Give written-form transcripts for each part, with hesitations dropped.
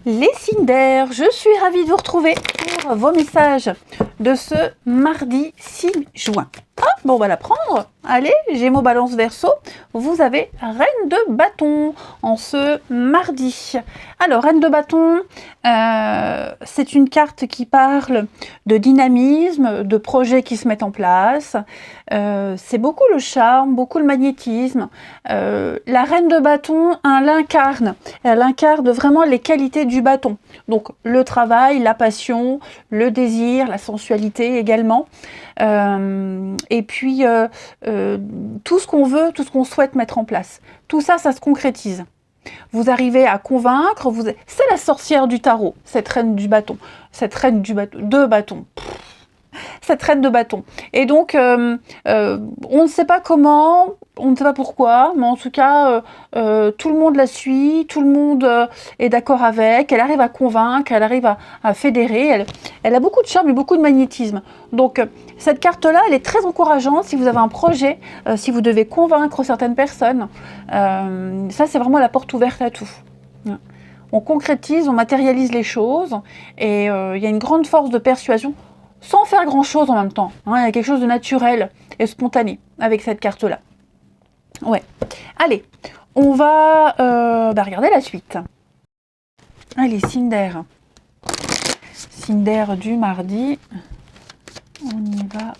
Les signes d'air, je suis ravie de vous retrouver pour vos messages de ce mardi 6 juin. Ah, bon, on va la prendre. Allez, Gémeaux, Balance, Verseau, vous avez Reine de bâton en ce mardi. Alors, Reine de bâton, c'est une carte qui parle de dynamisme, de projets qui se mettent en place. C'est beaucoup le charme, beaucoup le magnétisme. La Reine de bâton, elle incarne vraiment les qualités du bâton. Donc, le travail, la passion, le désir, la sensualité également. Et puis tout ce qu'on veut, tout ce qu'on souhaite mettre en place. Tout ça, ça se concrétise. Vous arrivez à convaincre, c'est la sorcière du tarot, cette reine du bâton, cette reine de bâton. Cette reine de bâton. Et donc, on ne sait pas comment, on ne sait pas pourquoi, mais en tout cas, tout le monde la suit, tout le monde est d'accord avec, elle arrive à convaincre, elle arrive à fédérer, elle a beaucoup de charme et beaucoup de magnétisme. Donc, cette carte-là, elle est très encourageante si vous avez un projet, si vous devez convaincre certaines personnes. Ça, c'est vraiment la porte ouverte à tout. On concrétise, on matérialise les choses, et il y a une grande force de persuasion, sans faire grand-chose en même temps. Il y a quelque chose de naturel et spontané avec cette carte-là. Ouais. Allez, on va regarder la suite. Allez, signe d'air. Signe d'air du mardi. On y va.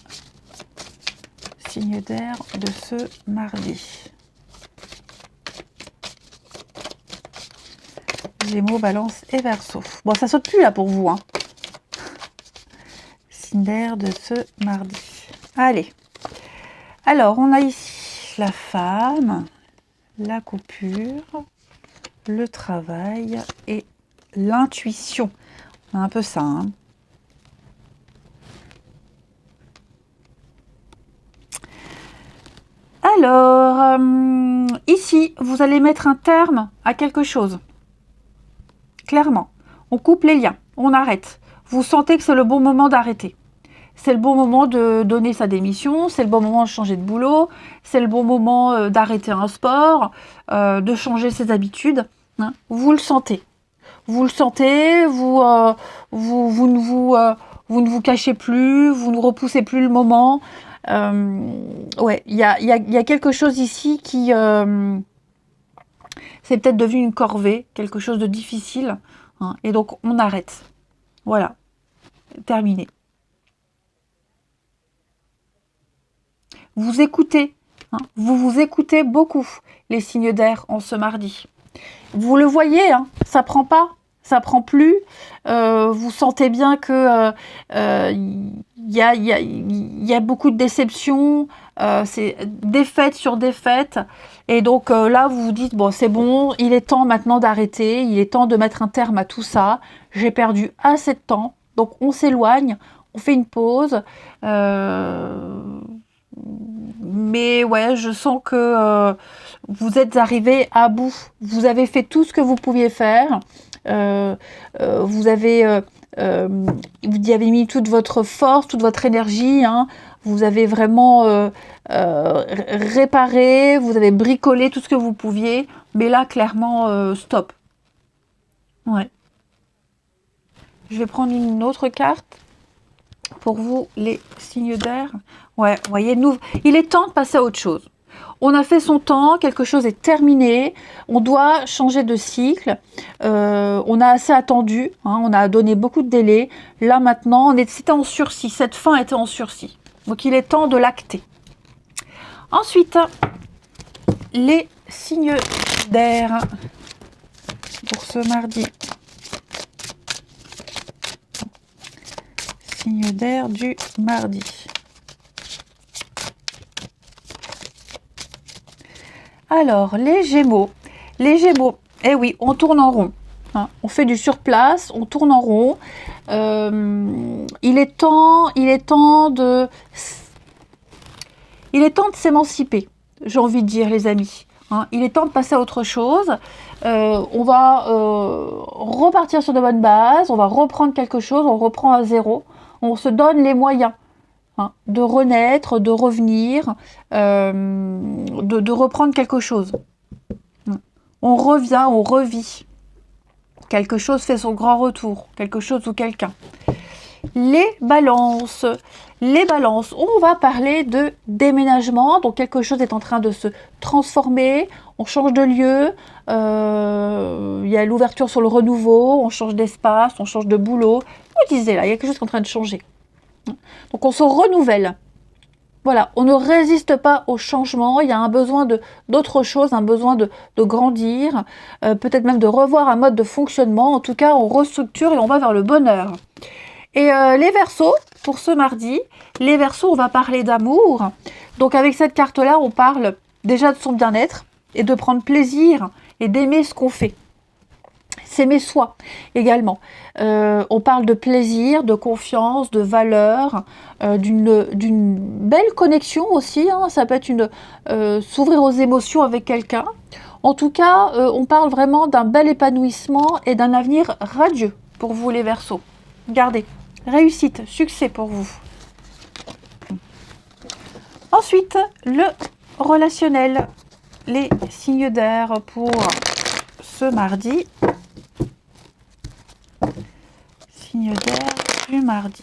Signe d'air de ce mardi. Gémeaux, Balance et Verseau. Bon, ça saute plus là pour vous, hein. D'air de ce mardi. Allez. Alors, on a ici la femme, la coupure, le travail et l'intuition. On a un peu ça, hein. Alors, ici, vous allez mettre un terme à quelque chose. Clairement. On coupe les liens. On arrête. Vous sentez que c'est le bon moment d'arrêter. C'est le bon moment de donner sa démission, c'est le bon moment de changer de boulot, c'est le bon moment d'arrêter un sport, de changer ses habitudes. Hein. Vous le sentez. Vous le sentez, vous ne vous cachez plus, vous ne repoussez plus le moment. Ouais, il y a quelque chose ici qui... c'est peut-être devenu une corvée, quelque chose de difficile. Hein, et donc, on arrête. Voilà. Terminé. Vous écoutez, hein, vous écoutez beaucoup les signes d'air en ce mardi. Vous le voyez, hein, ça prend pas, ça prend plus. Vous sentez bien que y a beaucoup de déceptions, c'est défaite sur défaite. Et donc là, vous vous dites, bon, c'est bon, il est temps maintenant d'arrêter, il est temps de mettre un terme à tout ça. J'ai perdu assez de temps, donc on s'éloigne, on fait une pause. Mais ouais, je sens que vous êtes arrivé à bout. Vous avez fait tout ce que vous pouviez faire. Vous y avez mis toute votre force, toute votre énergie. Hein. Vous avez vraiment réparé, vous avez bricolé tout ce que vous pouviez. Mais là, clairement, stop. Ouais. Je vais prendre une autre carte. Pour vous, les signes d'air. Ouais, vous voyez, il est temps de passer à autre chose. On a fait son temps, quelque chose est terminé, on doit changer de cycle, on a assez attendu, hein, on a donné beaucoup de délai. Là maintenant, c'était en sursis, cette fin était en sursis. Donc il est temps de l'acter. Ensuite, les signes d'air pour ce mardi. Signe d'air du mardi. Alors, les Gémeaux. Les Gémeaux, eh oui, on tourne en rond. Hein. On fait du surplace, on tourne en rond. Il est temps de s'émanciper, j'ai envie de dire, les amis. Hein. Il est temps de passer à autre chose. On va repartir sur de bonnes bases, on va reprendre quelque chose, on reprend à zéro. On se donne les moyens, hein, de renaître, de revenir, de reprendre quelque chose. On revient, on revit quelque chose fait son grand retour, quelque chose ou quelqu'un. Les balances, on va parler de déménagement, donc quelque chose est en train de se transformer, on change de lieu, il y a l'ouverture sur le renouveau, on change d'espace, on change de boulot, vous disiez là, il y a quelque chose qui est en train de changer. Donc on se renouvelle. Voilà, on ne résiste pas au changement, il y a un besoin d'autre chose, un besoin de grandir, peut-être même de revoir un mode de fonctionnement, en tout cas on restructure et on va vers le bonheur. Et les Verseaux, pour ce mardi, les Verseaux, on va parler d'amour. Donc avec cette carte-là, on parle déjà de son bien-être et de prendre plaisir et d'aimer ce qu'on fait. S'aimer soi également. On parle de plaisir, de confiance, de valeur, d'une belle connexion aussi. Hein. Ça peut être s'ouvrir aux émotions avec quelqu'un. En tout cas, on parle vraiment d'un bel épanouissement et d'un avenir radieux pour vous les Verseaux. Gardez. Réussite, succès pour vous. Ensuite, le relationnel, les signes d'air pour ce mardi. Signes d'air du mardi.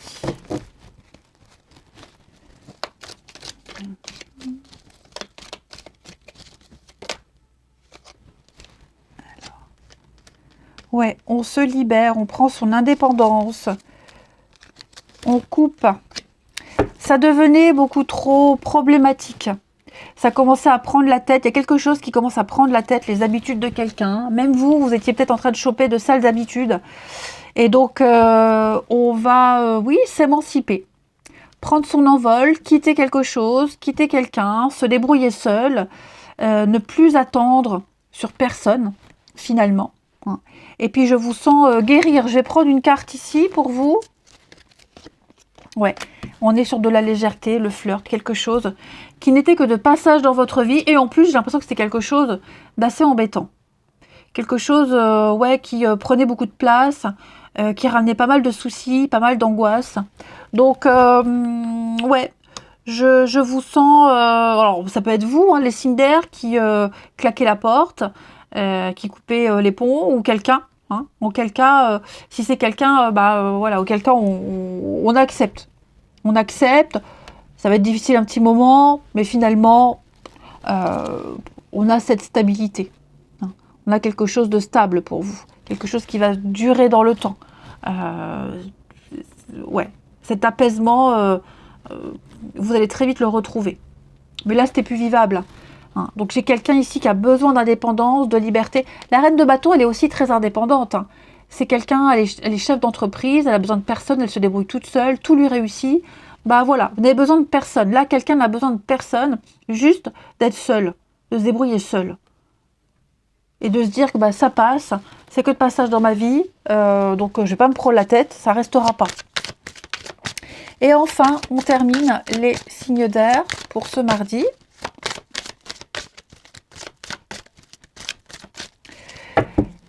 Alors. Ouais, on se libère, on prend son indépendance. On coupe. Ça devenait beaucoup trop problématique. Ça commençait à prendre la tête. Il y a quelque chose qui commence à prendre la tête, les habitudes de quelqu'un. Même vous étiez peut-être en train de choper de sales habitudes. Et donc, on va, oui, s'émanciper. Prendre son envol, quitter quelque chose, quitter quelqu'un, se débrouiller seul, ne plus attendre sur personne, finalement. Et puis, je vous sens guérir. Je vais prendre une carte ici pour vous. Ouais, on est sur de la légèreté, le flirt, quelque chose qui n'était que de passage dans votre vie. Et en plus, j'ai l'impression que c'était quelque chose d'assez embêtant. Quelque chose ouais, qui prenait beaucoup de place, qui ramenait pas mal de soucis, pas mal d'angoisse. Donc, ouais, je vous sens... alors, ça peut être vous, hein, les signes d'air qui claquez la porte, qui coupez les ponts, ou quelqu'un. Hein, auquel cas, si c'est quelqu'un, voilà, auquel cas on accepte. On accepte, ça va être difficile un petit moment, mais finalement, on a cette stabilité. Hein, on a quelque chose de stable pour vous, quelque chose qui va durer dans le temps. Ouais, cet apaisement, vous allez très vite le retrouver. Mais là, c'était plus vivable. Hein. Donc j'ai quelqu'un ici qui a besoin d'indépendance, de liberté. La reine de bâton, elle est aussi très indépendante. Hein. C'est quelqu'un, elle est chef d'entreprise, elle a besoin de personne, elle se débrouille toute seule, tout lui réussit. Bah voilà, vous n'avez besoin de personne. Là, quelqu'un n'a besoin de personne, juste d'être seul, de se débrouiller seul. Et de se dire que bah, ça passe, c'est que de passage dans ma vie, donc je ne vais pas me prendre la tête, ça ne restera pas. Et enfin, on termine les signes d'air pour ce mardi.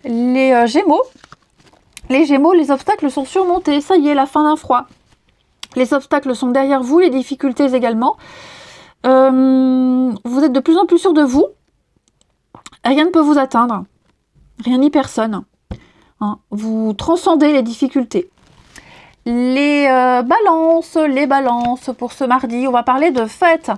Les Gémeaux. Les Gémeaux, les obstacles sont surmontés. Ça y est, la fin d'un froid. Les obstacles sont derrière vous, les difficultés également. Vous êtes de plus en plus sûr de vous. Rien ne peut vous atteindre. Rien ni personne. Hein, vous transcendez les difficultés. Les balances pour ce mardi. On va parler de fête.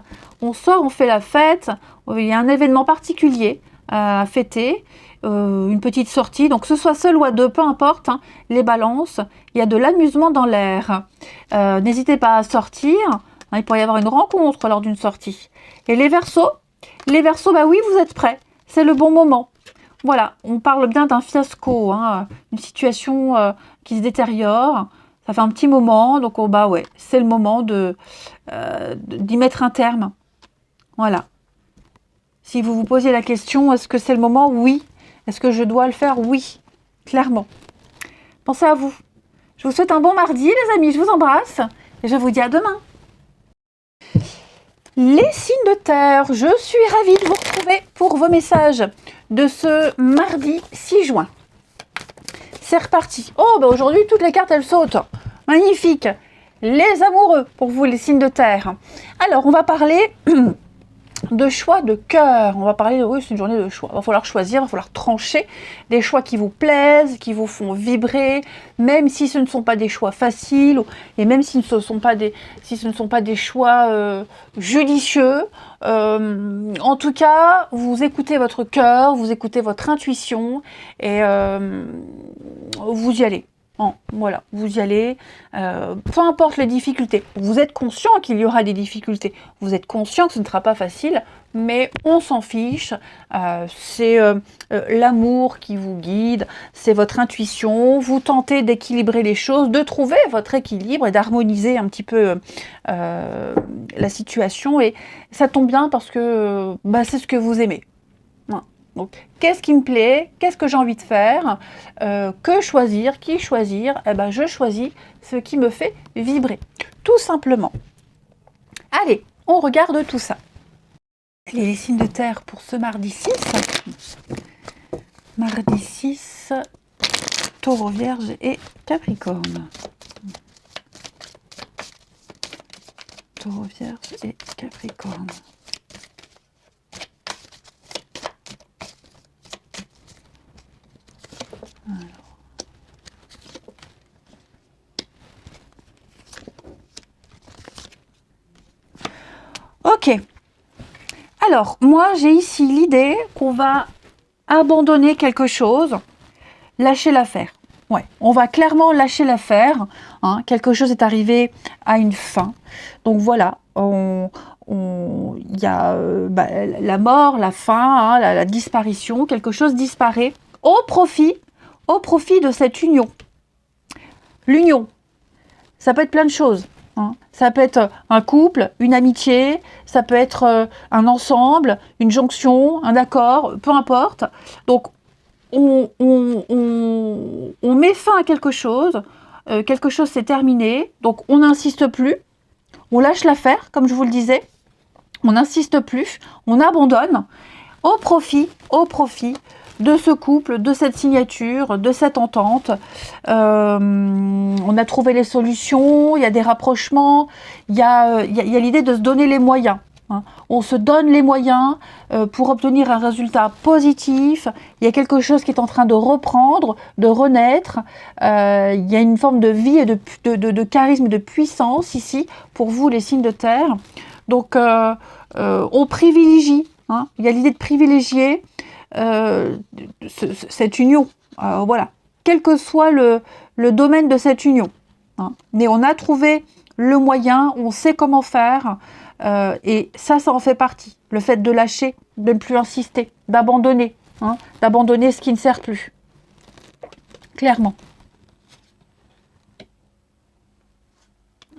On sort, on fait la fête. Il y a un événement particulier à fêter. Une petite sortie, donc que ce soit seul ou à deux, peu importe, hein, les balances, il y a de l'amusement dans l'air. N'hésitez pas à sortir, hein, il pourrait y avoir une rencontre lors d'une sortie. Et les Verseaux, bah oui, vous êtes prêts, c'est le bon moment. Voilà, on parle bien d'un fiasco, hein, une situation qui se détériore, ça fait un petit moment, donc bah ouais, c'est le moment d'y mettre un terme. Voilà. Si vous vous posiez la question, est-ce que c'est le moment? Oui. Est-ce que je dois le faire? Oui, clairement. Pensez à vous. Je vous souhaite un bon mardi, les amis. Je vous embrasse et je vous dis à demain. Les signes de terre, je suis ravie de vous retrouver pour vos messages de ce mardi 6 juin. C'est reparti. Oh, bah aujourd'hui, toutes les cartes, elles sautent. Magnifique. Les amoureux, pour vous, les signes de terre. Alors, on va parler de choix de cœur. On va parler de, oui, c'est une journée de choix. Il va falloir choisir, il va falloir trancher des choix qui vous plaisent, qui vous font vibrer, même si ce ne sont pas des choix faciles, et même si ce ne sont pas des choix judicieux. En tout cas, vous écoutez votre cœur, vous écoutez votre intuition, et vous y allez. Voilà, vous y allez, peu importe les difficultés. Vous êtes conscient qu'il y aura des difficultés, vous êtes conscient que ce ne sera pas facile, mais on s'en fiche. C'est l'amour qui vous guide, c'est votre intuition, vous tentez d'équilibrer les choses, de trouver votre équilibre et d'harmoniser un petit peu la situation, et ça tombe bien parce que c'est ce que vous aimez. Donc, qu'est-ce qui me plaît? Qu'est-ce que j'ai envie de faire? Que choisir? Qui choisir? Eh ben, je choisis ce qui me fait vibrer, tout simplement. Allez, on regarde tout ça. Les signes de terre pour ce mardi 6. Mardi 6, Taureau, Vierge et Capricorne. Taureau, Vierge et Capricorne. Ok. Alors, moi, j'ai ici l'idée qu'on va abandonner quelque chose, lâcher l'affaire. Ouais, on va clairement lâcher l'affaire. Hein. Quelque chose est arrivé à une fin. Donc voilà, il y a la mort, la fin, hein, la disparition. Quelque chose disparaît au profit de cette union. L'union, ça peut être plein de choses. Hein. Ça peut être un couple, une amitié, ça peut être un ensemble, une jonction, un accord, peu importe. Donc, on met fin à quelque chose s'est terminé, donc on n'insiste plus, on lâche l'affaire, comme je vous le disais, on n'insiste plus, on abandonne au profit de ce couple, de cette signature, de cette entente. On a trouvé les solutions, il y a des rapprochements, il y a l'idée de se donner les moyens. Hein. On se donne les moyens pour obtenir un résultat positif. Il y a quelque chose qui est en train de reprendre, de renaître. Il y a une forme de vie et de charisme, de puissance ici pour vous, les signes de terre. Donc, on privilégie. Hein. Il y a l'idée de privilégier cette union, voilà, quel que soit le domaine de cette union. Hein. Mais on a trouvé le moyen, on sait comment faire, et ça en fait partie. Le fait de lâcher, de ne plus insister, d'abandonner, hein, d'abandonner ce qui ne sert plus. Clairement.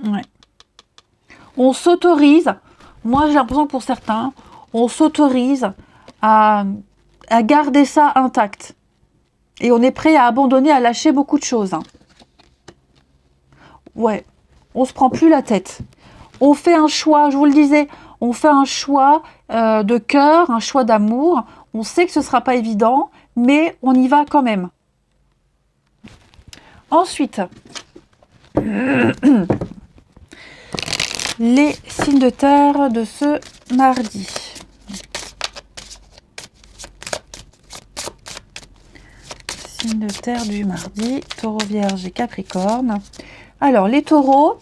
Ouais. On s'autorise, moi j'ai l'impression que pour certains, on s'autorise à garder ça intact. Et on est prêt à abandonner, à lâcher beaucoup de choses. Hein. Ouais, on se prend plus la tête. On fait un choix, je vous le disais, on fait un choix de cœur, un choix d'amour. On sait que ce ne sera pas évident, mais on y va quand même. Ensuite, les signes de terre de ce mardi. Signes de terre du mardi, Taureau, Vierge et Capricorne. Alors, les taureaux,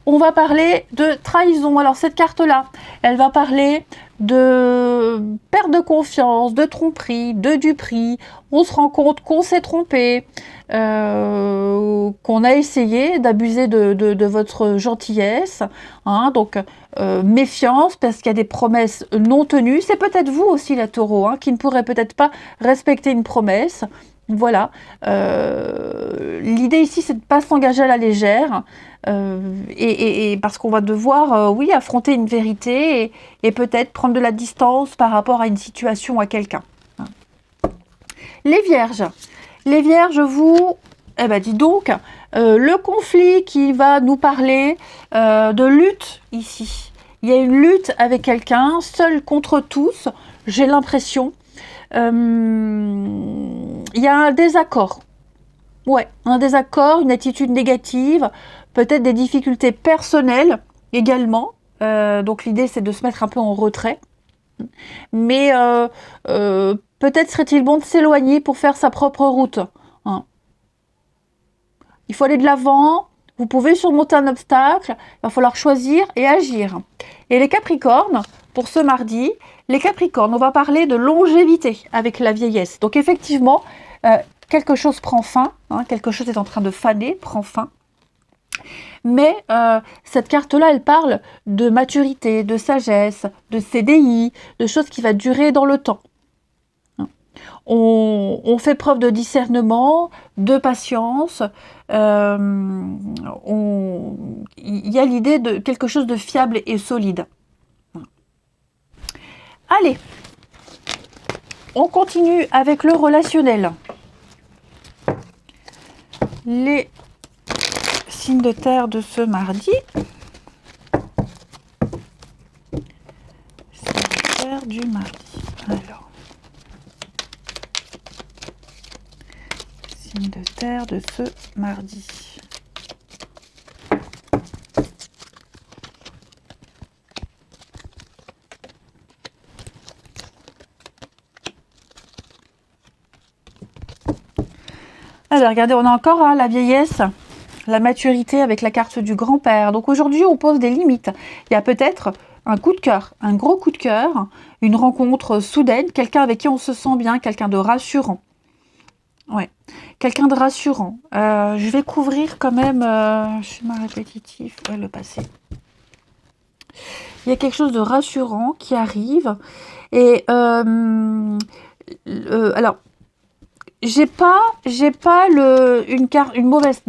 on va parler de trahison. Alors, cette carte-là, elle va parler de perte de confiance, de tromperie, de duperie. On se rend compte qu'on s'est trompé, qu'on a essayé d'abuser de votre gentillesse. Hein, donc, méfiance, parce qu'il y a des promesses non tenues. C'est peut-être vous aussi, la taureau, hein, qui ne pourrait peut-être pas respecter une promesse. Voilà. L'idée ici, c'est de ne pas s'engager à la légère. Et parce qu'on va devoir, oui, affronter une vérité et peut-être prendre de la distance par rapport à une situation, à quelqu'un. Les vierges, vous, eh ben dis donc, le conflit qui va nous parler de lutte ici. Il y a une lutte avec quelqu'un, seul contre tous, j'ai l'impression. Il y a un désaccord. Ouais, un désaccord, une attitude négative, peut-être des difficultés personnelles également. Donc l'idée, c'est de se mettre un peu en retrait. Mais peut-être serait-il bon de s'éloigner pour faire sa propre route. Hein. Il faut aller de l'avant. Vous pouvez surmonter un obstacle. Il va falloir choisir et agir. Et les Capricornes, pour ce mardi, les Capricornes, on va parler de longévité avec la vieillesse. Donc effectivement, quelque chose prend fin. Hein, quelque chose est en train de faner, prend fin. Mais cette carte-là, elle parle de maturité, de sagesse, de CDI, de choses qui vont durer dans le temps. On fait preuve de discernement, de patience. Il y a l'idée de quelque chose de fiable et solide. Allez, on continue avec le relationnel. Les signes de terre de ce mardi. Signes de terre du mardi. Alors. Signes de terre de ce mardi. Alors, regardez, on a encore la vieillesse, la maturité avec la carte du grand-père. Donc aujourd'hui, on pose des limites. Il y a peut-être un coup de cœur, un gros coup de cœur, une rencontre soudaine, quelqu'un avec qui on se sent bien, quelqu'un de rassurant. Ouais, quelqu'un de rassurant. Je vais couvrir quand même, schéma répétitif, ouais, le passé. Il y a quelque chose de rassurant qui arrive. Et alors, j'ai pas des mauvaises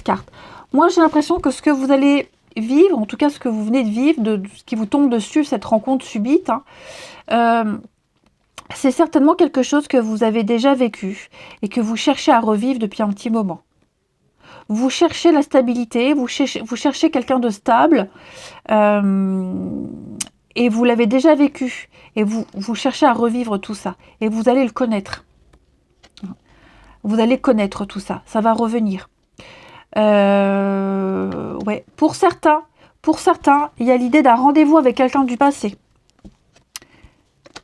cartes. Moi, j'ai l'impression que ce que vous allez vivre, en tout cas ce que vous venez de vivre, de ce qui vous tombe dessus, cette rencontre subite, c'est certainement quelque chose que vous avez déjà vécu et que vous cherchez à revivre depuis un petit moment. Vous cherchez la stabilité, vous cherchez quelqu'un de stable, et vous l'avez déjà vécu, et vous cherchez à revivre tout ça, et vous allez le connaître. Vous allez connaître tout ça, ça va revenir. Ouais. Pour certains, il y a l'idée d'un rendez-vous avec quelqu'un du passé.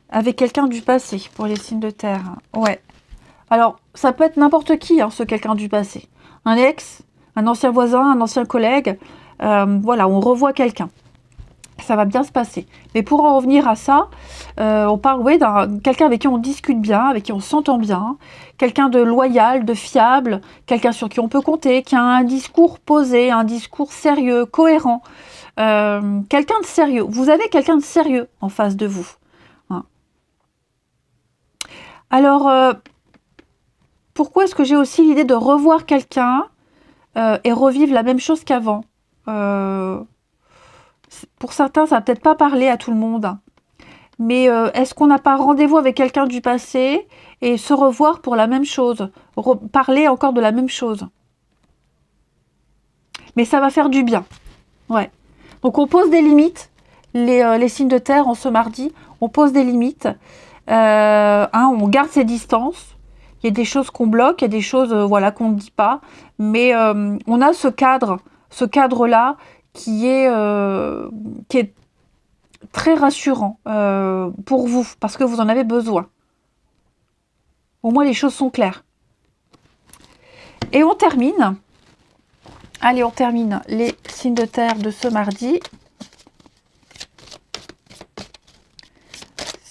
Avec quelqu'un du passé, pour les signes de terre. Ouais. Alors, ça peut être n'importe qui, hein, ce quelqu'un du passé. Un ex, un ancien voisin, un ancien collègue. Voilà, on revoit quelqu'un. Ça va bien se passer. Mais pour en revenir à ça, on parle d'un quelqu'un avec qui on discute bien, avec qui on s'entend bien, quelqu'un de loyal, de fiable, quelqu'un sur qui on peut compter, qui a un discours posé, un discours sérieux, cohérent, quelqu'un de sérieux. Vous avez quelqu'un de sérieux en face de vous. Hein. Alors, pourquoi est-ce que j'ai aussi l'idée de revoir quelqu'un et revivre la même chose qu'avant? Pour certains, ça va peut-être pas parler à tout le monde. Mais est-ce qu'on n'a pas rendez-vous avec quelqu'un du passé et se revoir pour la même chose, parler encore de la même chose? Mais ça va faire du bien. Ouais. Donc on pose des limites, les signes de terre en ce mardi, on pose des limites, on garde ses distances. Il y a des choses qu'on bloque, il y a des choses voilà, qu'on ne dit pas, mais on a ce cadre-là qui est très rassurant pour vous, parce que vous en avez besoin. Au moins, les choses sont claires. Et on termine. Allez, on termine les signes de terre de ce mardi.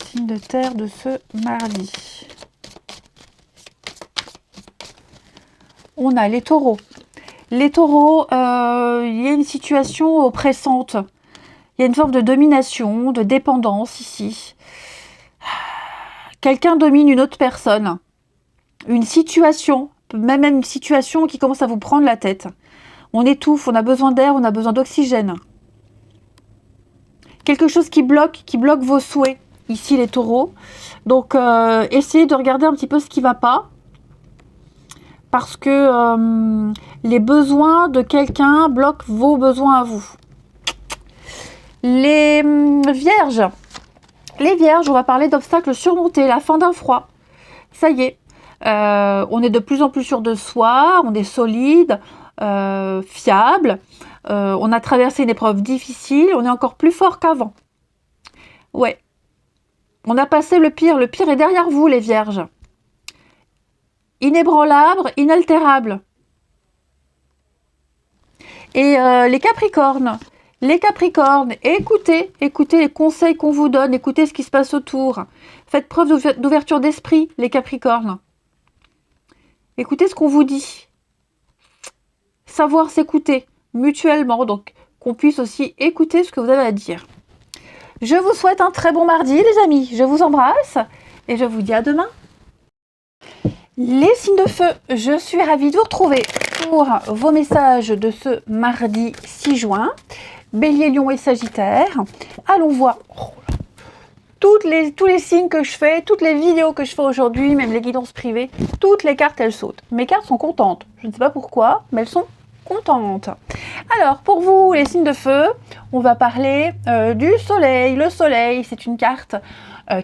Signes de terre de ce mardi. On a les taureaux. Les taureaux, il y a une situation oppressante. Il y a une forme de domination, de dépendance ici. Quelqu'un domine une autre personne. Une situation, même une situation qui commence à vous prendre la tête. On étouffe, on a besoin d'air, on a besoin d'oxygène. Quelque chose qui bloque vos souhaits, ici les taureaux. Donc, essayez de regarder un petit peu ce qui ne va pas. Parce que les besoins de quelqu'un bloquent vos besoins à vous. Les vierges, on va parler d'obstacles surmontés, la fin d'un froid. Ça y est, on est de plus en plus sûr de soi, on est solide, fiable. on a traversé une épreuve difficile, on est encore plus fort qu'avant. Ouais. On a passé le pire est derrière vous, les vierges. Inébranlable, inaltérable. Et les capricornes, écoutez les conseils qu'on vous donne, écoutez ce qui se passe autour. Faites preuve d'ouverture d'esprit, les capricornes. Écoutez ce qu'on vous dit. Savoir s'écouter mutuellement, donc qu'on puisse aussi écouter ce que vous avez à dire. Je vous souhaite un très bon mardi, les amis. Je vous embrasse et je vous dis à demain. Les signes de feu, je suis ravie de vous retrouver pour vos messages de ce mardi 6 juin. Bélier, Lion et Sagittaire. Allons voir tous les signes que je fais, toutes les vidéos que je fais aujourd'hui, même les guidances privées, toutes les cartes, elles sautent. Mes cartes sont contentes. Je ne sais pas pourquoi, mais elles sont contentes. Alors, pour vous, les signes de feu, on va parler du soleil. Le soleil, c'est une carte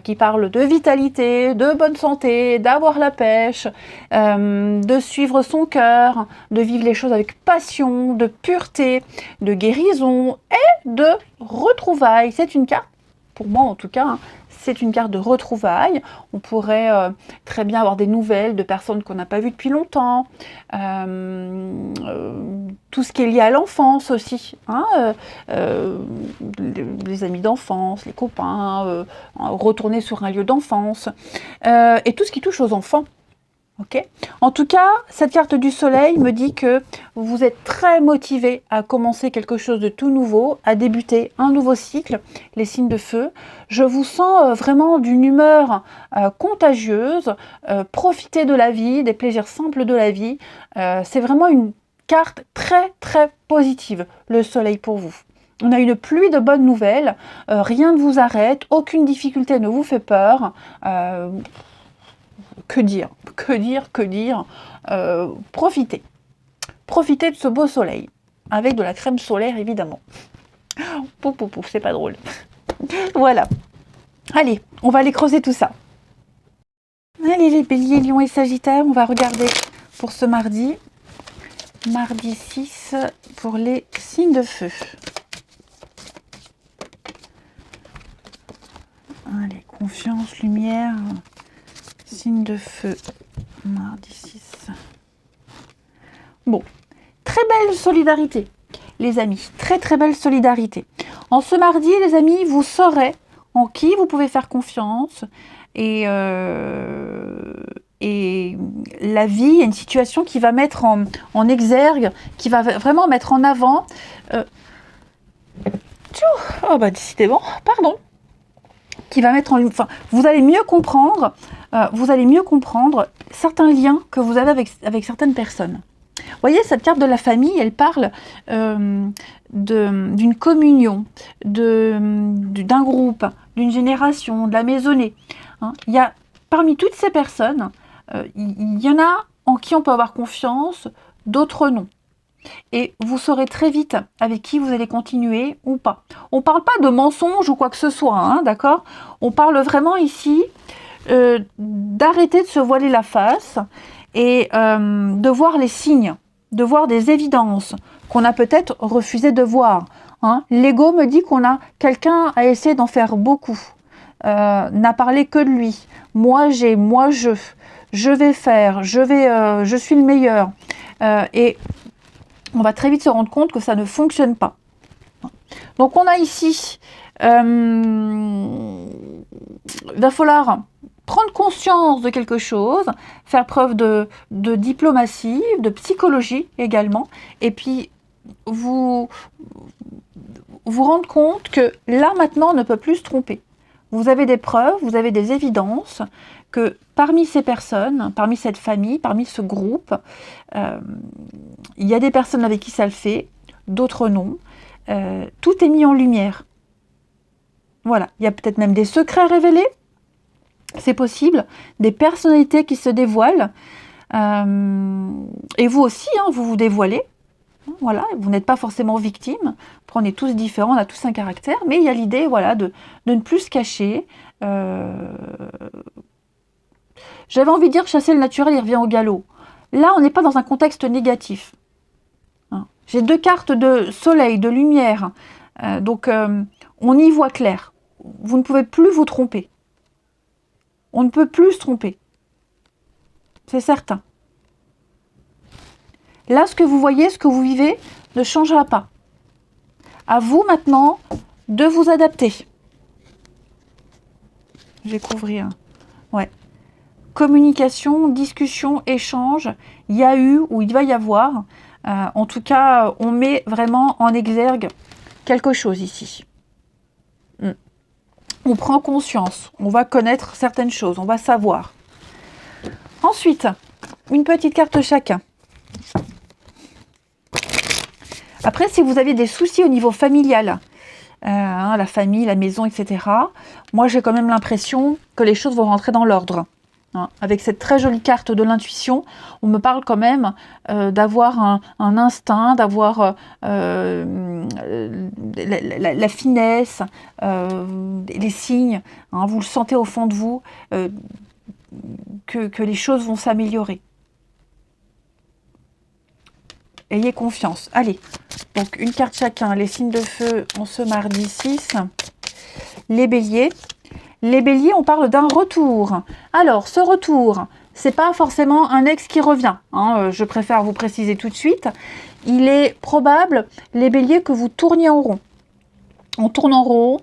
qui parle de vitalité, de bonne santé, d'avoir la pêche, de suivre son cœur, de vivre les choses avec passion, de pureté, de guérison et de retrouvailles. C'est une carte, pour moi en tout cas, hein, c'est une carte de retrouvailles. On pourrait très bien avoir des nouvelles de personnes qu'on n'a pas vues depuis longtemps. Tout ce qui est lié à l'enfance aussi. Hein, les amis d'enfance, les copains, retourner sur un lieu d'enfance. Et tout ce qui touche aux enfants. Okay. En tout cas, cette carte du soleil me dit que vous êtes très motivé à commencer quelque chose de tout nouveau, à débuter un nouveau cycle, les signes de feu. Je vous sens vraiment d'une humeur contagieuse, profitez de la vie, des plaisirs simples de la vie. C'est vraiment une carte très très positive, le soleil pour vous. On a une pluie de bonnes nouvelles, rien ne vous arrête, aucune difficulté ne vous fait peur. Que dire, profitez de ce beau soleil, avec de la crème solaire évidemment. Pouf, pouf, pouf, c'est pas drôle. Voilà, allez, on va aller creuser tout ça. Allez les béliers, lions et sagittaires, on va regarder pour ce mardi 6 pour les signes de feu. Allez, confiance, lumière... Signe de feu, mardi 6. Bon, très belle solidarité, les amis. Très très belle solidarité. En ce mardi, les amis, vous saurez en qui vous pouvez faire confiance. Et la vie, il y a une situation qui va mettre en exergue, qui va vraiment mettre en avant. Oh bah décidément, pardon. Qui va mettre en... Enfin, vous allez mieux comprendre certains liens que vous avez avec certaines personnes. Vous voyez, cette carte de la famille, elle parle d'une communion, d'un groupe, d'une génération, de la maisonnée. Hein. Il y a, parmi toutes ces personnes, il y en a en qui on peut avoir confiance, d'autres non. Et vous saurez très vite avec qui vous allez continuer ou pas. On ne parle pas de mensonges ou quoi que ce soit, hein, d'accord? On parle vraiment ici d'arrêter de se voiler la face et de voir les signes, de voir des évidences qu'on a peut-être refusé de voir. Hein. L'ego me dit qu'on a quelqu'un à essayer d'en faire beaucoup, n'a parlé que de lui. Moi j'ai, moi je vais faire, je suis le meilleur. Et on va très vite se rendre compte que ça ne fonctionne pas. Donc on a ici, il va falloir prendre conscience de quelque chose, faire preuve de diplomatie, de psychologie également, et puis vous rendre compte que là maintenant on ne peut plus se tromper. Vous avez des preuves, vous avez des évidences que parmi ces personnes, parmi cette famille, parmi ce groupe, il y a des personnes avec qui ça le fait, d'autres non. Tout est mis en lumière. Voilà, il y a peut-être même des secrets révélés, c'est possible, des personnalités qui se dévoilent, et vous aussi, hein, vous vous dévoilez. Voilà, vous n'êtes pas forcément victime, on est tous différents, on a tous un caractère, mais il y a l'idée voilà, de ne plus se cacher. J'avais envie de dire chasser le naturel, il revient au galop. Là, on n'est pas dans un contexte négatif. Hein. J'ai 2 cartes de soleil, de lumière. Donc, on y voit clair. Vous ne pouvez plus vous tromper. On ne peut plus se tromper. C'est certain. Là, ce que vous voyez, ce que vous vivez, ne changera pas. À vous maintenant de vous adapter. Je vais couvrir. Ouais. Communication, discussion, échange. Il y a eu ou il va y avoir. En tout cas, on met vraiment en exergue quelque chose ici. On prend conscience. On va connaître certaines choses. On va savoir. Ensuite, une petite carte chacun. Après, si vous avez des soucis au niveau familial, la famille, la maison, etc., moi, j'ai quand même l'impression que les choses vont rentrer dans l'ordre. Avec cette très jolie carte de l'intuition, on me parle quand même d'avoir un instinct, d'avoir la finesse, les signes. Vous le sentez au fond de vous, que les choses vont s'améliorer. Ayez confiance. Allez, donc une carte chacun. Les signes de feu en ce mardi 6. Les béliers. Les béliers, on parle d'un retour. Alors, ce retour, c'est pas forcément un ex qui revient. Je préfère vous préciser tout de suite. Il est probable, les béliers, que vous tourniez en rond. On tourne en rond,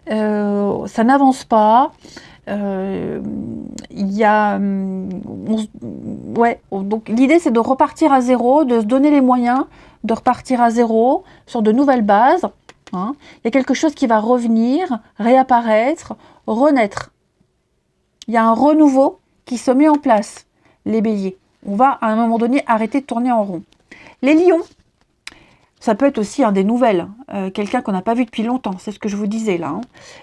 ça n'avance pas. Donc l'idée c'est de repartir à zéro, de se donner les moyens de repartir à zéro sur de nouvelles bases. Il y a quelque chose qui va revenir, réapparaître, renaître. Il y a un renouveau qui se met en place, les béliers. On va à un moment donné arrêter de tourner en rond. Les lions, ça peut être aussi des nouvelles, quelqu'un qu'on n'a pas vu depuis longtemps, c'est ce que je vous disais là.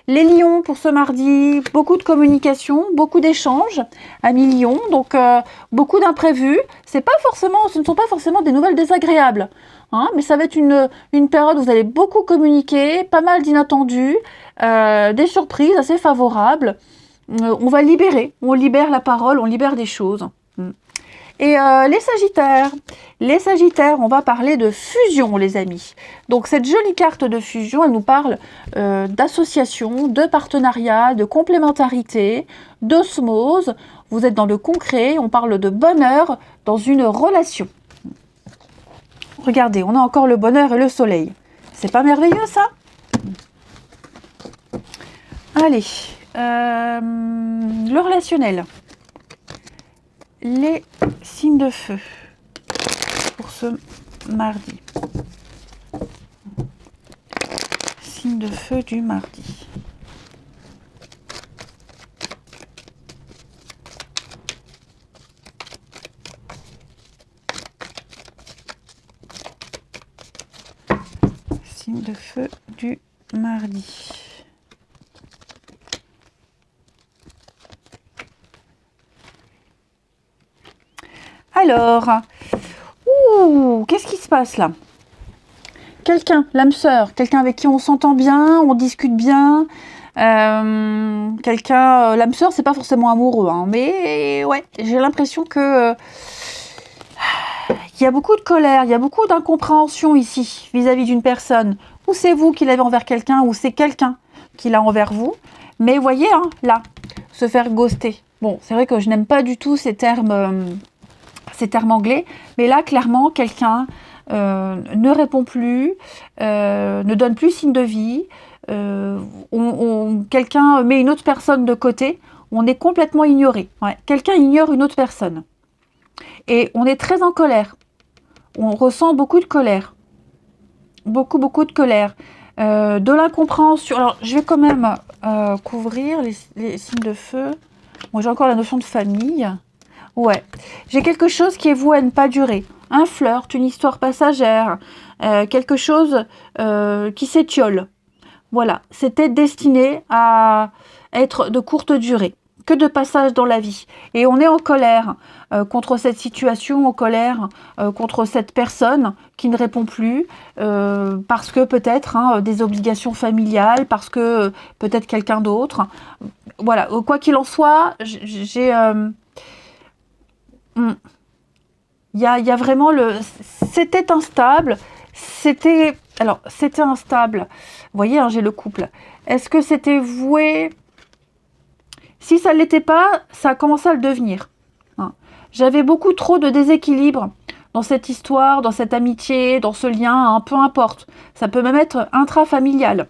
Les lions, pour ce mardi, beaucoup de communication, beaucoup d'échanges, amis lions, donc beaucoup d'imprévus. Ce ne sont pas forcément des nouvelles désagréables, mais ça va être une période où vous allez beaucoup communiquer, pas mal d'inattendus, des surprises assez favorables. On va libérer, on libère la parole, on libère des choses. Et les Sagittaires, on va parler de fusion, les amis. Donc cette jolie carte de fusion, elle nous parle d'association, de partenariat, de complémentarité, d'osmose. Vous êtes dans le concret, on parle de bonheur dans une relation. Regardez, on a encore le bonheur et le soleil. C'est pas merveilleux ça? Allez, le relationnel. Les signes de feu pour ce mardi. Signes de feu du mardi. Signes de feu du mardi. Alors, qu'est-ce qui se passe là? Quelqu'un, l'âme sœur, quelqu'un avec qui on s'entend bien, on discute bien. L'âme sœur, c'est pas forcément amoureux, mais ouais, j'ai l'impression que il y a beaucoup de colère, il y a beaucoup d'incompréhension ici vis-à-vis d'une personne. Ou c'est vous qui l'avez envers quelqu'un, ou c'est quelqu'un qui l'a envers vous. Mais voyez, là, se faire ghoster. Bon, c'est vrai que je n'aime pas du tout ces termes anglais, mais là, clairement, quelqu'un ne répond plus, ne donne plus signe de vie, quelqu'un met une autre personne de côté, on est complètement ignoré. Ouais. Quelqu'un ignore une autre personne. Et on est très en colère. On ressent beaucoup de colère. Beaucoup de colère. De l'incompréhension. Alors, je vais quand même couvrir les signes de feu. Moi, j'ai encore la notion de famille. Ouais, j'ai quelque chose qui est voué à ne pas durer. Un flirt, une histoire passagère, quelque chose qui s'étiole. Voilà, c'était destiné à être de courte durée, que de passage dans la vie. Et on est en colère contre cette situation, en colère contre cette personne qui ne répond plus, parce que peut-être des obligations familiales, parce que peut-être quelqu'un d'autre. Voilà, quoi qu'il en soit, j'ai... Il y a vraiment c'était instable, c'était... Alors, c'était instable. Vous voyez, hein, j'ai le couple. Est-ce que c'était voué? Si ça ne l'était pas, ça a commencé à le devenir. Hein. J'avais beaucoup trop de déséquilibre dans cette histoire, dans cette amitié, dans ce lien, hein, peu importe. Ça peut même être intrafamilial.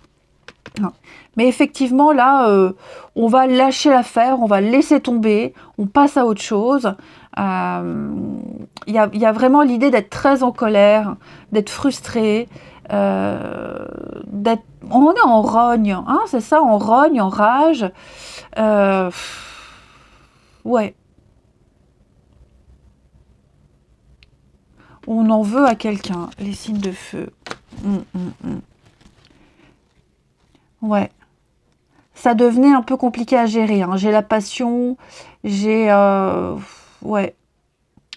Hein. Mais effectivement, là, on va lâcher l'affaire, on va laisser tomber, on passe à autre chose. Il y a vraiment l'idée d'être très en colère, d'être frustré, on est en rogne, hein, c'est ça, en rogne, en rage. Ouais. On en veut à quelqu'un, les signes de feu. Ouais. Ça devenait un peu compliqué à gérer. Hein. J'ai la passion, j'ai... ouais.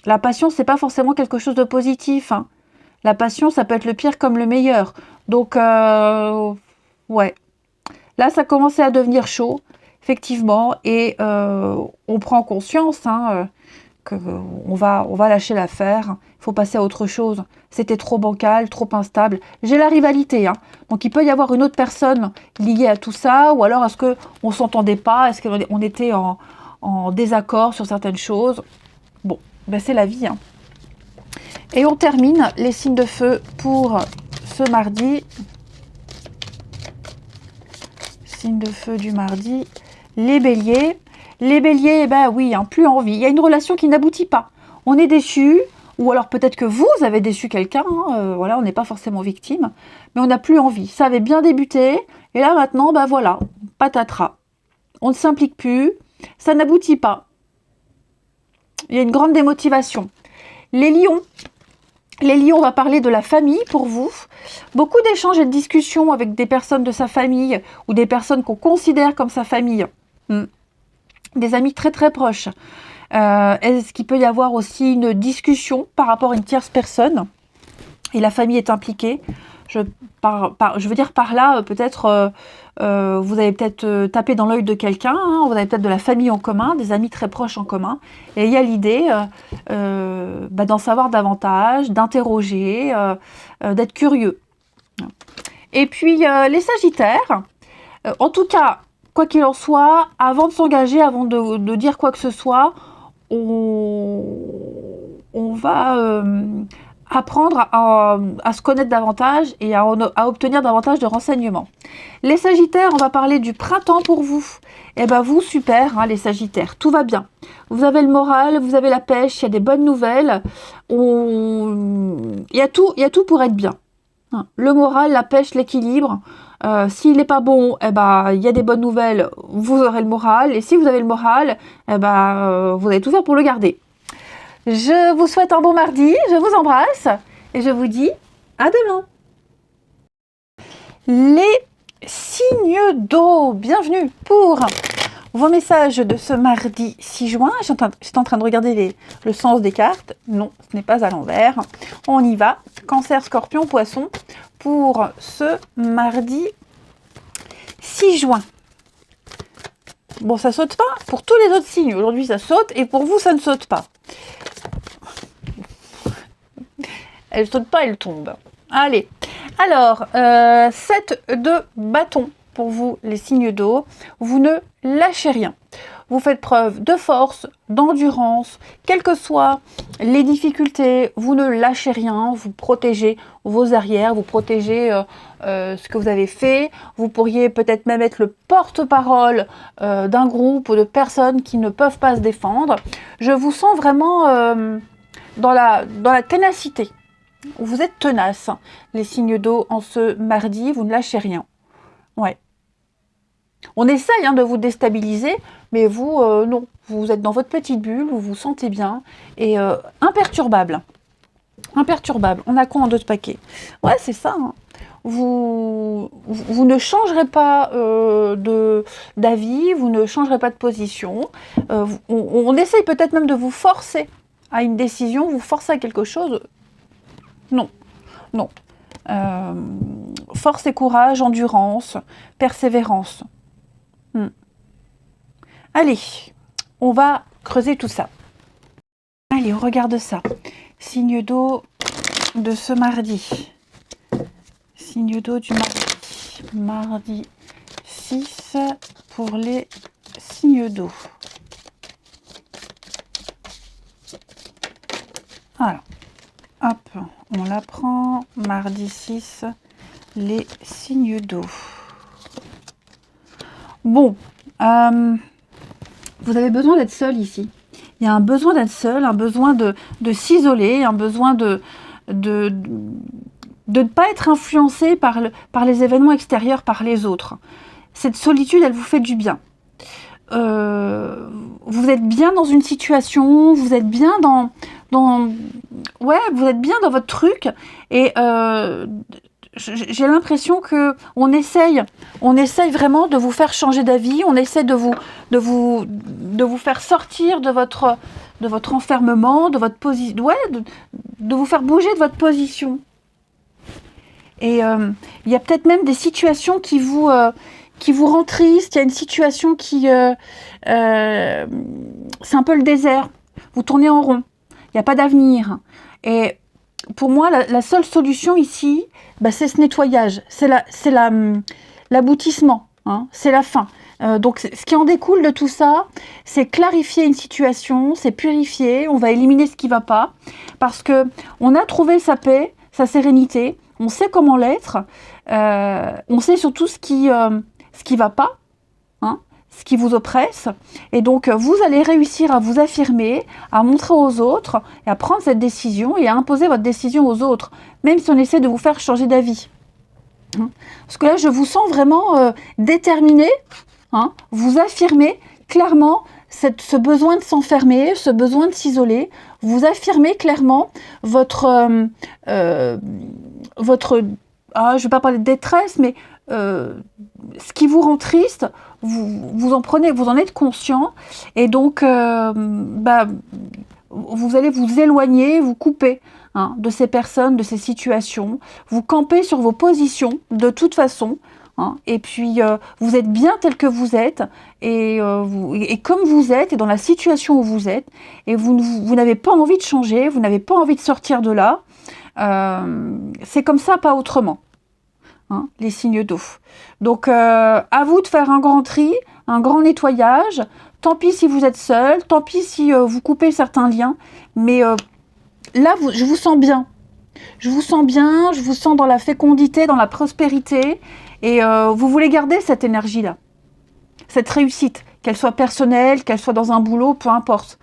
La passion, c'est pas forcément quelque chose de positif. Hein. La passion, ça peut être le pire comme le meilleur. Donc, ouais. Là, ça commençait à devenir chaud, effectivement. Et on prend conscience qu'on va lâcher l'affaire. Il faut passer à autre chose. C'était trop bancal, trop instable. J'ai la rivalité. Hein. Donc, il peut y avoir une autre personne liée à tout ça. Ou alors, est-ce qu'on ne s'entendait pas? Est-ce qu'on était en désaccord sur certaines choses? Bon, ben c'est la vie. Hein. Et on termine les signes de feu pour ce mardi. Signes de feu du mardi. Les béliers. Les béliers, eh ben oui, hein, plus envie. Il y a une relation qui n'aboutit pas. On est déçu. Ou alors peut-être que vous avez déçu quelqu'un. Hein, voilà, on n'est pas forcément victime. Mais on n'a plus envie. Ça avait bien débuté. Et là maintenant, ben voilà, patatras. On ne s'implique plus. Ça n'aboutit pas. Il y a une grande démotivation. Les lions. Les lions, on va parler de la famille pour vous. Beaucoup d'échanges et de discussions avec des personnes de sa famille ou des personnes qu'on considère comme sa famille. Des amis très très proches. Est-ce qu'il peut y avoir aussi une discussion par rapport à une tierce personne et la famille est impliquée? Je veux dire par là, peut-être, vous avez peut-être tapé dans l'œil de quelqu'un, hein, vous avez peut-être de la famille en commun, des amis très proches en commun, et il y a l'idée d'en savoir davantage, d'interroger, d'être curieux. Et puis, les Sagittaires, en tout cas, quoi qu'il en soit, avant de s'engager, avant de dire quoi que ce soit, on va... apprendre à se connaître davantage et à obtenir davantage de renseignements. Les Sagittaires, on va parler du printemps pour vous. Eh bien vous, super, hein, les Sagittaires, tout va bien. Vous avez le moral, vous avez la pêche, il y a des bonnes nouvelles. Il y a tout pour être bien. Hein. Le moral, la pêche, l'équilibre. S'il n'est pas bon, eh ben, il y a des bonnes nouvelles, vous aurez le moral. Et si vous avez le moral, eh ben, vous allez tout faire pour le garder. Je vous souhaite un bon mardi, je vous embrasse et je vous dis à demain. Les signes d'eau, bienvenue pour vos messages de ce mardi 6 juin. J'étais en train de regarder le sens des cartes. Non, ce n'est pas à l'envers. On y va. Cancer, Scorpion, Poisson pour ce mardi 6 juin. Bon, ça saute pas pour tous les autres signes. Aujourd'hui, ça saute et pour vous, ça ne saute pas. Elle saute pas, elle tombe. Allez, alors, 7 de bâton pour vous, les signes d'eau. Vous ne lâchez rien. Vous faites preuve de force, d'endurance, quelles que soient les difficultés. Vous ne lâchez rien, vous protégez vos arrières, vous protégez ce que vous avez fait. Vous pourriez peut-être même être le porte-parole d'un groupe ou de personnes qui ne peuvent pas se défendre. Je vous sens vraiment dans la ténacité. Vous êtes tenace, les signes d'eau en ce mardi, vous ne lâchez rien. Ouais. On essaye de vous déstabiliser, mais vous, non. Vous êtes dans votre petite bulle, vous vous sentez bien et imperturbable. Imperturbable. On a quoi en 2 paquets? Ouais, c'est ça. Hein. Vous ne changerez pas d'avis, vous ne changerez pas de position. On essaye peut-être même de vous forcer à une décision, vous forcer à quelque chose. Non, non. Force et courage, endurance, persévérance. Allez, on va creuser tout ça. Allez, on regarde ça. Signe d'eau de ce mardi. signe d'eau du mardi. Mardi 6 pour les signes d'eau. Alors, hop, on la prend. Mardi 6, les signes d'eau. Bon, vous avez besoin d'être seul ici. Il y a un besoin d'être seul, un besoin de s'isoler, un besoin de ne pas être influencé par les événements extérieurs, par les autres. Cette solitude, elle vous fait du bien. Vous êtes bien dans une situation, vous êtes bien vous êtes bien dans votre truc, et j'ai l'impression que on essaye vraiment de vous faire changer d'avis, on essaie de vous faire sortir de votre enfermement, de votre position, de vous faire bouger de votre position. Et il y a peut-être même des situations qui vous rendent triste. Il y a une situation qui c'est un peu le désert. Vous tournez en rond. Il n'y a pas d'avenir. Et pour moi, la seule solution ici, c'est ce nettoyage. C'est l'aboutissement. Hein, c'est la fin. Donc, ce qui en découle de tout ça, c'est clarifier une situation, c'est purifier. On va éliminer ce qui ne va pas. Parce qu'on a trouvé sa paix, sa sérénité. On sait comment l'être. On sait surtout ce qui va pas. Hein, ce qui vous oppresse, et donc vous allez réussir à vous affirmer, à montrer aux autres, et à prendre cette décision, et à imposer votre décision aux autres, même si on essaie de vous faire changer d'avis. Parce que là, je vous sens vraiment déterminé, vous affirmez clairement ce besoin de s'enfermer, ce besoin de s'isoler, vous affirmez clairement votre je ne vais pas parler de détresse, mais ce qui vous rend triste, vous en êtes conscient, et donc vous allez vous éloigner, vous couper de ces personnes, de ces situations, vous campez sur vos positions de toute façon, et puis vous êtes bien tel que vous êtes, et comme vous êtes, et dans la situation où vous êtes, et vous n'avez pas envie de changer, vous n'avez pas envie de sortir de là, c'est comme ça, pas autrement. Les signes d'eau. Donc, à vous de faire un grand tri, un grand nettoyage. Tant pis si vous êtes seul, tant pis si vous coupez certains liens. Mais là, je vous sens bien. Je vous sens bien, je vous sens dans la fécondité, dans la prospérité. Et vous voulez garder cette énergie-là. Cette réussite, qu'elle soit personnelle, qu'elle soit dans un boulot, peu importe.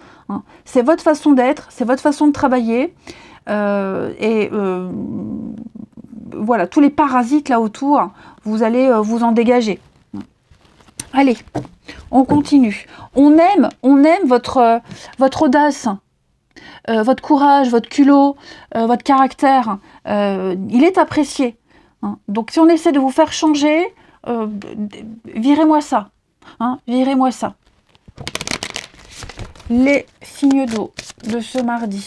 C'est votre façon d'être, c'est votre façon de travailler. Voilà, tous les parasites là autour, vous allez vous en dégager. Allez, on continue. On aime votre audace, votre courage, votre culot, votre caractère. Il est apprécié. Donc si on essaie de vous faire changer, virez-moi ça. Virez-moi ça. Les signes d'eau de ce mardi.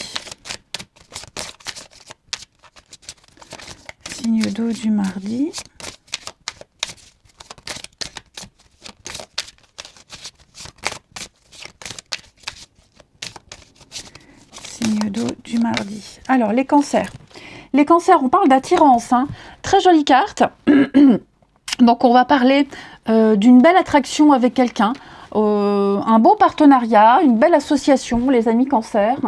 Signe d'eau du mardi. Signe d'eau du mardi. Alors, les cancers. Les cancers, on parle d'attirance. Très jolie carte. Donc, on va parler d'une belle attraction avec quelqu'un. Un beau partenariat, une belle association, les amis cancers.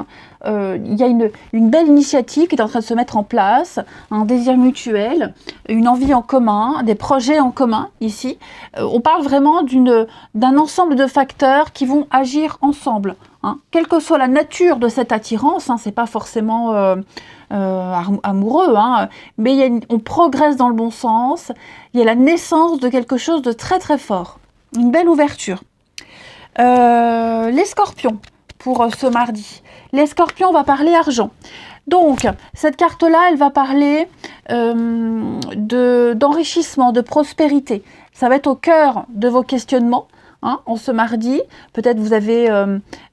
Il y a une belle initiative qui est en train de se mettre en place, un désir mutuel, une envie en commun, des projets en commun ici. On parle vraiment d'un ensemble de facteurs qui vont agir ensemble. Quelle que soit la nature de cette attirance, c'est pas forcément amoureux, mais on progresse dans le bon sens. Il y a la naissance de quelque chose de très très fort, une belle ouverture. Les scorpions pour ce mardi. Les scorpions, on va parler argent. Donc, cette carte-là, elle va parler d'enrichissement, de prospérité. Ça va être au cœur de vos questionnements en ce mardi. Peut-être vous avez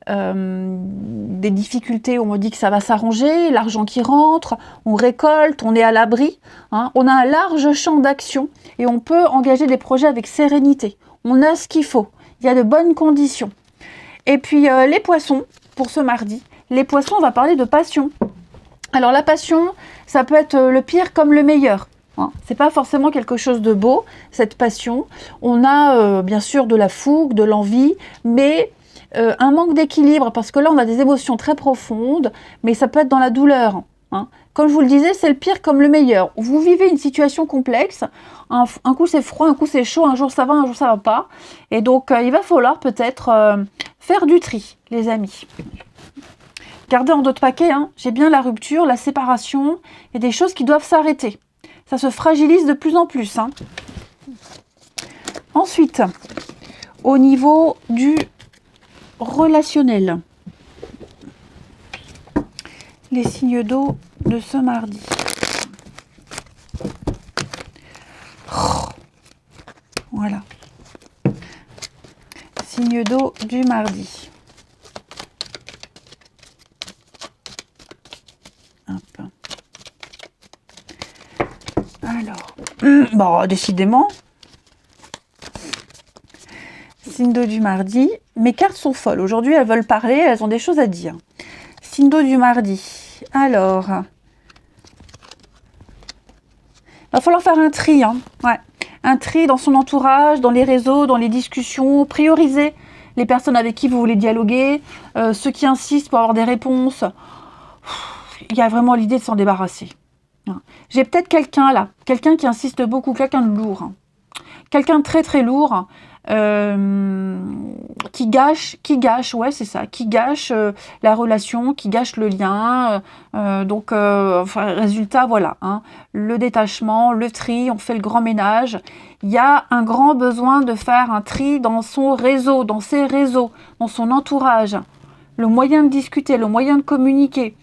des difficultés, on me dit que ça va s'arranger, l'argent qui rentre, on récolte, on est à l'abri. On a un large champ d'action et on peut engager des projets avec sérénité. On a ce qu'il faut. Il y a de bonnes conditions. Et puis les poissons, pour ce mardi. Les poissons, on va parler de passion. Alors la passion, ça peut être le pire comme le meilleur. Hein. C'est pas forcément quelque chose de beau, cette passion. On a bien sûr de la fougue, de l'envie, mais un manque d'équilibre, parce que là on a des émotions très profondes, mais ça peut être dans la douleur. Hein. Comme je vous le disais, c'est le pire comme le meilleur. Vous vivez une situation complexe, un coup c'est froid, un coup c'est chaud, un jour ça va, un jour ça va pas. Et donc il va falloir peut-être faire du tri, les amis. Gardez en d'autres paquets, hein. J'ai bien la rupture, la séparation, et des choses qui doivent s'arrêter. Ça se fragilise de plus en plus. Hein. Ensuite, au niveau du relationnel, les signes d'eau de ce mardi. Voilà. Signe d'eau du mardi. Hop. Alors, bon, décidément, signe d'eau du mardi. Mes cartes sont folles. Aujourd'hui, elles veulent parler, elles ont des choses à dire. Signe d'eau du mardi. Alors, il va falloir faire un tri. Hein. Ouais. Un tri dans son entourage, dans les réseaux, dans les discussions. Prioriser les personnes avec qui vous voulez dialoguer, ceux qui insistent pour avoir des réponses. Il y a vraiment l'idée de s'en débarrasser. J'ai peut-être quelqu'un là, quelqu'un qui insiste beaucoup, quelqu'un de lourd. Hein. Quelqu'un de très très lourd. Qui gâche, ouais c'est ça, qui gâche la relation, qui gâche le lien, enfin, résultat voilà, hein, le détachement, le tri, on fait le grand ménage. Il y a un grand besoin de faire un tri dans son réseau, dans ses réseaux, dans son entourage, le moyen de discuter, le moyen de communiquer.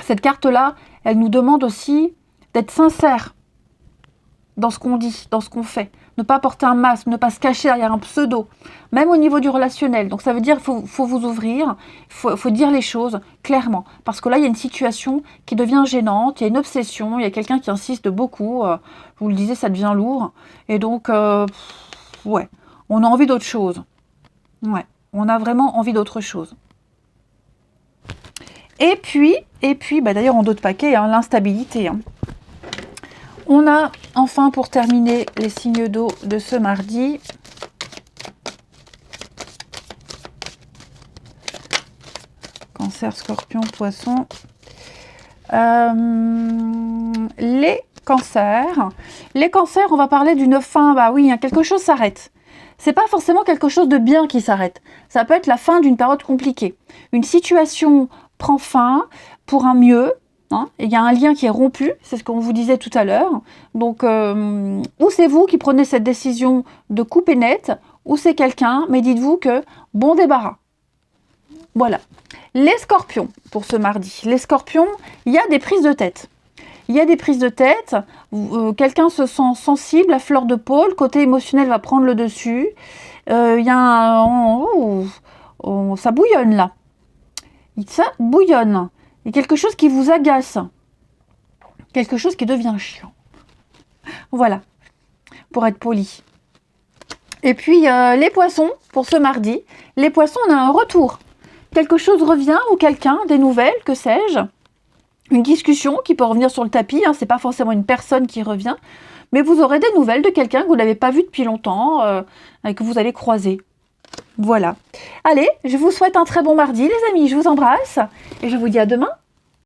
Cette carte-là, elle nous demande aussi d'être sincère dans ce qu'on dit, dans ce qu'on fait. Ne pas porter un masque, ne pas se cacher derrière un pseudo, même au niveau du relationnel. Donc ça veut dire qu'il faut vous ouvrir, il faut dire les choses clairement. Parce que là, il y a une situation qui devient gênante, il y a une obsession, il y a quelqu'un qui insiste beaucoup. Je vous le disais, ça devient lourd. Et donc, ouais, on a envie d'autre chose. Ouais, on a vraiment envie d'autre chose. Et puis bah, d'ailleurs, en d'autres paquets, hein, l'instabilité. Hein. On a enfin pour terminer les signes d'eau de ce mardi. Cancer, Scorpion, Poisson. Les cancers. Les cancers, on va parler d'une fin. Bah oui, hein, quelque chose s'arrête. C'est pas forcément quelque chose de bien qui s'arrête. Ça peut être la fin d'une période compliquée. Une situation prend fin pour un mieux. Hein, il y a un lien qui est rompu, c'est ce qu'on vous disait tout à l'heure. Donc, ou c'est vous qui prenez cette décision de couper net, ou c'est quelqu'un, mais dites-vous que bon débarras. Voilà. Les scorpions, pour ce mardi. Les scorpions, il y a des prises de tête. Il y a des prises de tête, quelqu'un se sent sensible, à fleur de peau, le côté émotionnel va prendre le dessus. Il y a un... ça bouillonne là. Ça bouillonne. Il y a quelque chose qui vous agace. Quelque chose qui devient chiant. Voilà, pour être poli. Et puis, les poissons, pour ce mardi. Les poissons, on a un retour. Quelque chose revient ou quelqu'un, des nouvelles, que sais-je. Une discussion qui peut revenir sur le tapis. Hein, c'est pas forcément une personne qui revient. Mais vous aurez des nouvelles de quelqu'un que vous n'avez pas vu depuis longtemps et que vous allez croiser. Voilà. Allez, je vous souhaite un très bon mardi, les amis. Je vous embrasse et je vous dis à demain.